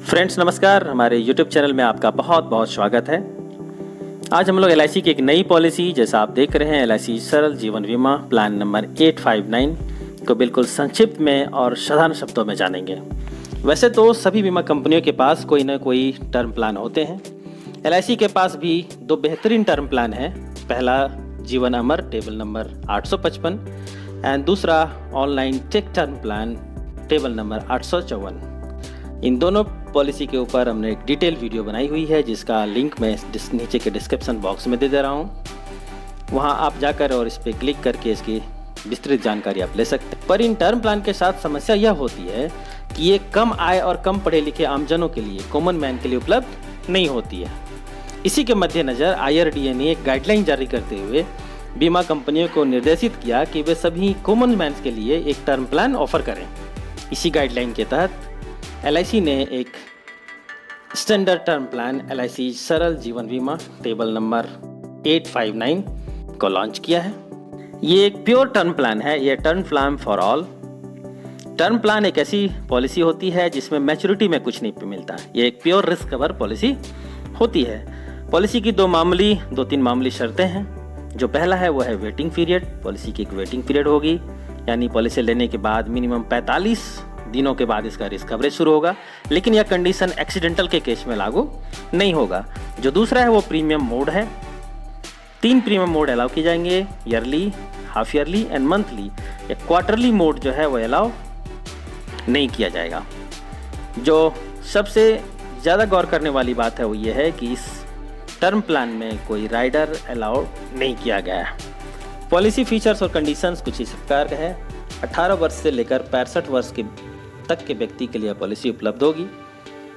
Friends नमस्कार, हमारे YouTube channel में आपका बहुत बहुत स्वागत है। आज हम लोग LIC की एक नई पॉलिसी, जैसा आप देख रहे हैं, LIC सरल जीवन बीमा प्लान नंबर 859 को बिल्कुल संक्षिप्त में और साधारण शब्दों में जानेंगे। वैसे तो सभी बीमा कंपनियों के पास कोई ना कोई टर्म प्लान होते हैं। LIC के पास भी दो बेहतरीन टर्म प्लान हैं। पहला Jeevan Amar table number 855 and दूसरा online tech term plan table number 854। इन दोनों पॉलिसी के ऊपर हमने एक डिटेल वीडियो बनाई हुई है, जिसका लिंक मैं नीचे के डिस्क्रिप्शन बॉक्स में दे रहा हूँ। वहाँ आप जाकर और इस पर क्लिक करके इसकी विस्तृत जानकारी आप ले सकते हैं। पर इन टर्म प्लान के साथ समस्या यह होती है कि ये कम आय और कम पढ़े लिखे आमजनों के लिए, कॉमन मैन के लिए उपलब्ध नहीं होती है। इसी के मद्देनज़र IRDA ने एक गाइडलाइन जारी करते हुए बीमा कंपनियों को निर्देशित किया कि वे सभी कॉमन मैन के लिए एक टर्म प्लान ऑफर करें। इसी गाइडलाइन के तहत LIC ने एक स्टैंडर्ड टर्म प्लान LIC सरल जीवन बीमा टेबल नंबर 859 को लॉन्च किया है। ये एक प्योर टर्म प्लान है। ये term plan for all. Term plan एक ऐसी पॉलिसी होती है जिसमें मैच्योरिटी में कुछ नहीं मिलता। ये एक प्योर रिस्क कवर पॉलिसी होती है। पॉलिसी की दो तीन मामूली शर्तें हैं। जो पहला है वो है वेटिंग पीरियड। पॉलिसी की एक वेटिंग पीरियड होगी, यानी पॉलिसी लेने के बाद मिनिमम 45 दिनों के बाद इसका रिस्क कवरेज शुरू होगा, लेकिन यह कंडीशन एक्सीडेंटल के केस में लागू नहीं होगा। जो दूसरा है वो प्रीमियम मोड है। 3 प्रीमियम मोड अलाउ किए जाएंगे, yearly, half yearly and monthly. या क्वार्टरली मोड जो है वो अलाउ नहीं किया जाएगा। जो सबसे ज़्यादा गौर करने वाली बात है वो ये है कि इस टर्म प्लान में कोई राइडर अलाउ नहीं किया गया है। पॉलिसी फीचर्स और कंडीशंस कुछ इस प्रकार है। 18 वर्ष से लेकर 65 वर्ष तक के व्यक्ति के लिए पॉलिसी उपलब्ध होगी,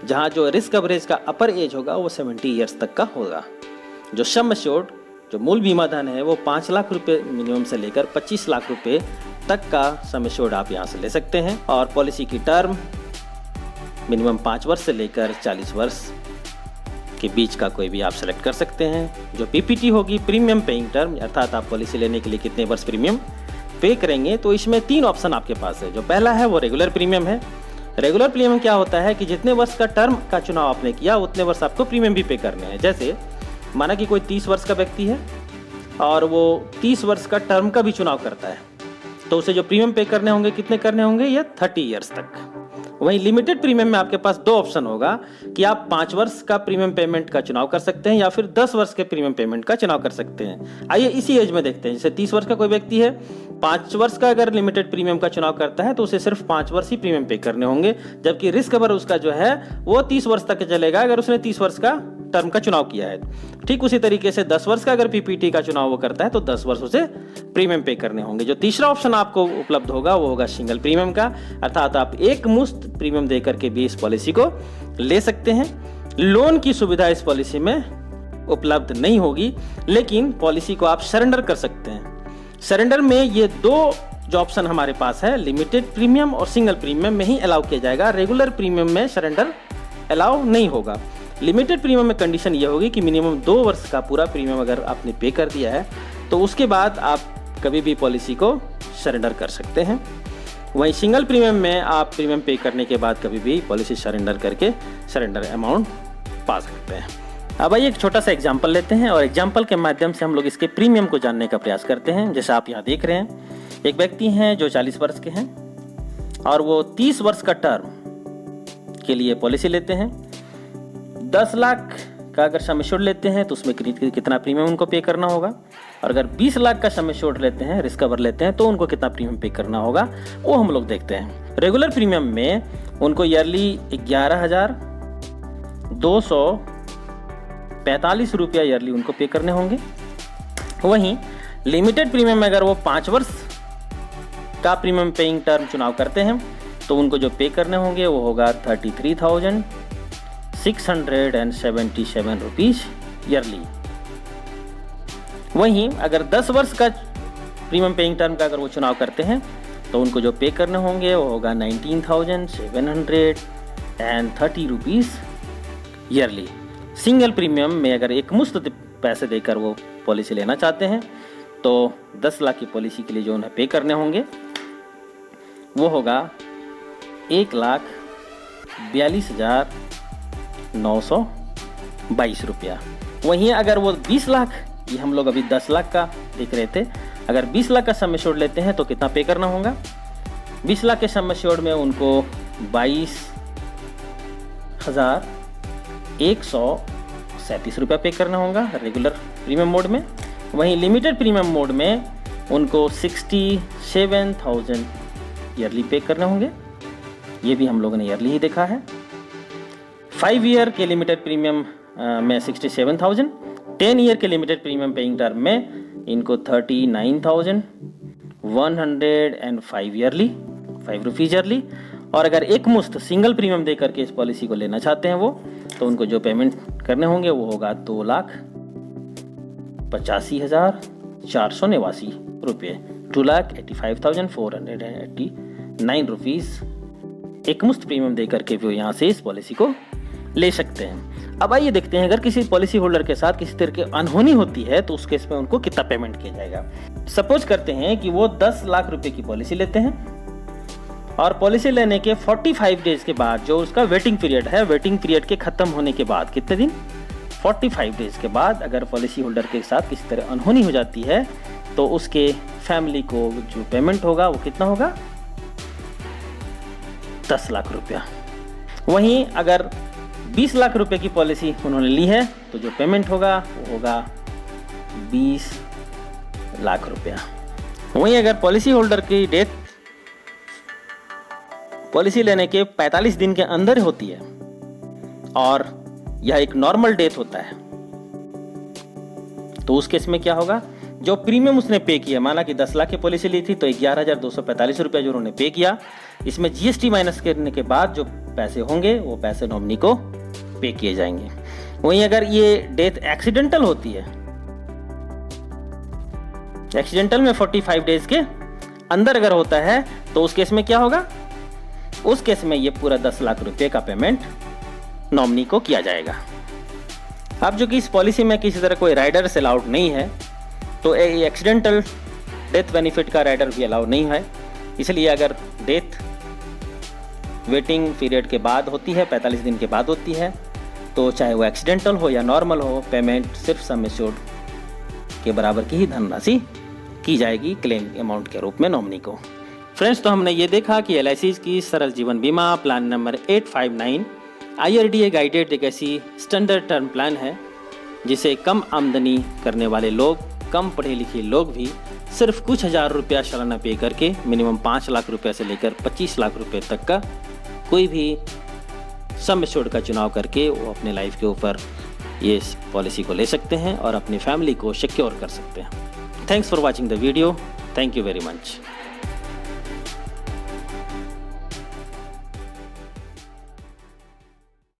जहां जो रिस्क कवरेज का अपर एज होगा वो 70 ईयर्स तक का होगा। जो सम एश्योर्ड, जो मूल बीमा धन है, वो 5 लाख रुपए मिनिमम से लेकर 25 लाख रुपए तक का सम एश्योर्ड आप यहां से ले सकते हैं। और पॉलिसी की टर्म मिनिमम 5 वर्ष से लेकर 40 वर्ष के बीच का कोई भी आप सेलेक्ट कर सकते हैं। जो PPT होगी, प्रीमियम पेइंग टर्म, अर्थात आप पॉलिसी लेने के लिए कितने वर्ष प्रीमियम पे करेंगे, तो इसमें 3 ऑप्शन आपके पास है। जो पहला है वो रेगुलर प्रीमियम है। रेगुलर प्रीमियम क्या होता है कि जितने वर्ष का टर्म का चुनाव आपने किया उतने वर्ष आपको प्रीमियम भी पे करने हैं। जैसे माना कि कोई 30 वर्ष का व्यक्ति है और वो 30 वर्ष का टर्म का भी चुनाव करता है, तो उसे जो प्रीमियम पे करने होंगे, कितने करने होंगे, ये 30 ईयर्स तक। वहीं लिमिटेड प्रीमियम में आपके पास 2 ऑप्शन होगा कि आप 5 वर्ष का प्रीमियम पेमेंट का चुनाव कर सकते हैं या फिर 10 वर्ष के प्रीमियम पेमेंट का चुनाव कर सकते हैं। आइए इसी एज में देखते हैं। जैसे 30 वर्ष का कोई व्यक्ति है, 5 वर्ष का अगर लिमिटेड प्रीमियम का चुनाव करता है तो उसे सिर्फ 5 वर्ष ही प्रीमियम पे करने होंगे, जबकि रिस्क कवर उसका जो है वो 30 वर्ष तक चलेगा अगर उसने 30 वर्ष का टर्म का चुनाव किया है। ठीक उसी तरीके से 10 वर्ष का अगर PPT का चुनाव वो करता है तो 10 वर्ष उसे प्रीमियम पे करने होंगे। जो तीसरा ऑप्शन आपको उपलब्ध होगा वो होगा सिंगल प्रीमियम का, अर्थात आप एक मुश्त प्रीमियम देकर के भी इस पॉलिसी को ले सकते हैं। लोन की सुविधा इस पॉलिसी में उपलब्ध नहीं होगी, लेकिन पॉलिसी को आप सरेंडर कर सकते हैं। सरेंडर में ये 2 जो ऑप्शन हमारे पास है, लिमिटेड प्रीमियम और सिंगल प्रीमियम में ही अलाउ किया जाएगा। रेगुलर प्रीमियम में सरेंडर अलाउ नहीं होगा। लिमिटेड प्रीमियम में कंडीशन ये होगी कि मिनिमम 2 वर्ष का पूरा प्रीमियम अगर आपने पे कर दिया है तो उसके बाद आप कभी भी पॉलिसी को सरेंडर कर सकते हैं। वहीं सिंगल प्रीमियम में आप प्रीमियम पे करने के बाद कभी भी पॉलिसी सरेंडर करके सरेंडर अमाउंट पा सकते हैं। अब आइए एक छोटा सा एग्जाम्पल लेते हैं और एग्जाम्पल के माध्यम से हम लोग इसके प्रीमियम को जानने का प्रयास करते हैं। जैसा आप यहाँ देख रहे हैं, एक व्यक्ति हैं जो 40 वर्ष के हैं और वो 30 वर्ष का टर्म के लिए पॉलिसी लेते हैं। 10 लाख का अगर सम एश्योर्ड लेते हैं तो उसमें कितना प्रीमियम उनको पे करना होगा, और अगर 20 लाख का सम एश्योर्ड लेते हैं, रिस्क कवर लेते हैं, तो उनको कितना प्रीमियम पे करना होगा वो हम लोग देखते हैं। रेगुलर प्रीमियम में उनको ईयरली 11,245 रुपया ईयरली उनको पे करने होंगे। वहीं लिमिटेड प्रीमियम में अगर वो 5 वर्ष का प्रीमियम पेइंग टर्म चुनाव करते हैं तो उनको जो पे करने होंगे वो होगा 33,677 रुपीज ईयरली। वहीं अगर 10 वर्ष का प्रीमियम पेइंग टर्म का अगर वो चुनाव करते हैं तो उनको जो पे करने होंगे वो होगा 19,730 रुपीज ईयरली। सिंगल प्रीमियम में अगर एक मुश्त पैसे देकर वो पॉलिसी लेना चाहते हैं तो 10 लाख की पॉलिसी के लिए जो उन्हें पे करने होंगे वो होगा 1,42,000 922 रुपया। वहीं अगर वो 20 लाख, ये हम लोग अभी 10 लाख का देख रहे थे, अगर 20 लाख का सम एश्योर्ड लेते हैं तो कितना पे करना होगा? 20 लाख के सम एश्योर्ड में उनको 22,137 रुपया पे करना होगा रेगुलर प्रीमियम मोड में। वहीं लिमिटेड प्रीमियम मोड में उनको 67,000 ईयरली पे करने होंगे। ये भी हम लोगों ने ईयरली ही देखा है। 5 ईयर के लिमिटेड प्रीमियम में 67,000, 10 ईयर के लिमिटेड प्रीमियम पेइंग टर्म में इनको 39,105 ईयरली, 5 रुपीज़ ईयरली। और अगर एक मुश्त सिंगल प्रीमियम दे करके इस पॉलिसी को लेना चाहते हैं वो, तो उनको जो पेमेंट करने होंगे वो होगा 2,85,489 रुपये, 2,85,489 रुपीज़ एक मुश्त प्रीमियम दे करके भी यहाँ से इस पॉलिसी को ले सकते हैं। अब आइए देखते हैं, अगर किसी पॉलिसी होल्डर के साथ किसी तरह की अनहोनी होती है तो उस केस में उनको कितना पेमेंट किया जाएगा। सपोज करते हैं कि वो 10 लाख रुपए की पॉलिसी लेते हैं और पॉलिसी लेने के 45 डेज के बाद जो उसका वेटिंग पीरियड है, वेटिंग पीरियड के खत्म होने के बाद कितने दिन, 45 डेज के बाद अगर पॉलिसी होल्डर के साथ किसी तरह अनहोनी हो जाती है तो उसके फैमिली को जो पेमेंट होगा वो कितना होगा, 10 लाख रुपया। वहीं अगर 20 लाख रुपए की पॉलिसी उन्होंने ली है तो जो पेमेंट होगा वो होगा 20 लाख रुपया। वहीं अगर पॉलिसी होल्डर की डेट पॉलिसी लेने के 45 दिन के अंदर होती है और यह एक नॉर्मल डेथ होता है, तो उस केस में क्या होगा, जो प्रीमियम उसने पे किया, माना कि 10 लाख की पॉलिसी ली थी तो 11,245 रुपया जो उन्होंने पे किया, इसमें जीएसटी माइनस करने के बाद जो पैसे होंगे वो पैसे नॉमिनी को पे किए जाएंगे। वहीं अगर ये डेथ एक्सीडेंटल होती है, एक्सीडेंटल में 45 डेज के अंदर अगर होता है तो उस केस में क्या होगा, उस केस में ये पूरा 10 लाख रुपए का पेमेंट नॉमिनी को किया जाएगा। अब जो कि इस पॉलिसी में किसी तरह कोई राइडर अलाउड नहीं है, तो एक्सीडेंटल डेथ बेनिफिट का राइडर भी अलाउ नहीं है। इसलिए अगर डेथ वेटिंग पीरियड के बाद होती है, 45 दिन के बाद होती है, तो चाहे वो एक्सीडेंटल हो या नॉर्मल हो, पेमेंट सिर्फ सम एश्योर्ड के बराबर की ही धनराशि की जाएगी क्लेम अमाउंट के रूप में नॉमिनी को। फ्रेंड्स, तो हमने ये देखा कि LIC की सरल जीवन बीमा प्लान नंबर 859 IRDA गाइडेड एक ऐसी स्टैंडर्ड टर्म प्लान है जिसे कम आमदनी करने वाले लोग, कम पढ़े लिखे लोग भी सिर्फ कुछ हज़ार रुपया सालाना पे करके मिनिमम 5 लाख रुपये से लेकर 25 लाख रुपये तक का कोई भी सम एश्योर्ड का चुनाव करके वो अपने लाइफ के ऊपर ये पॉलिसी को ले सकते हैं और अपनी फैमिली को सिक्योर कर सकते हैं। Thanks for watching the video. Thank you very much.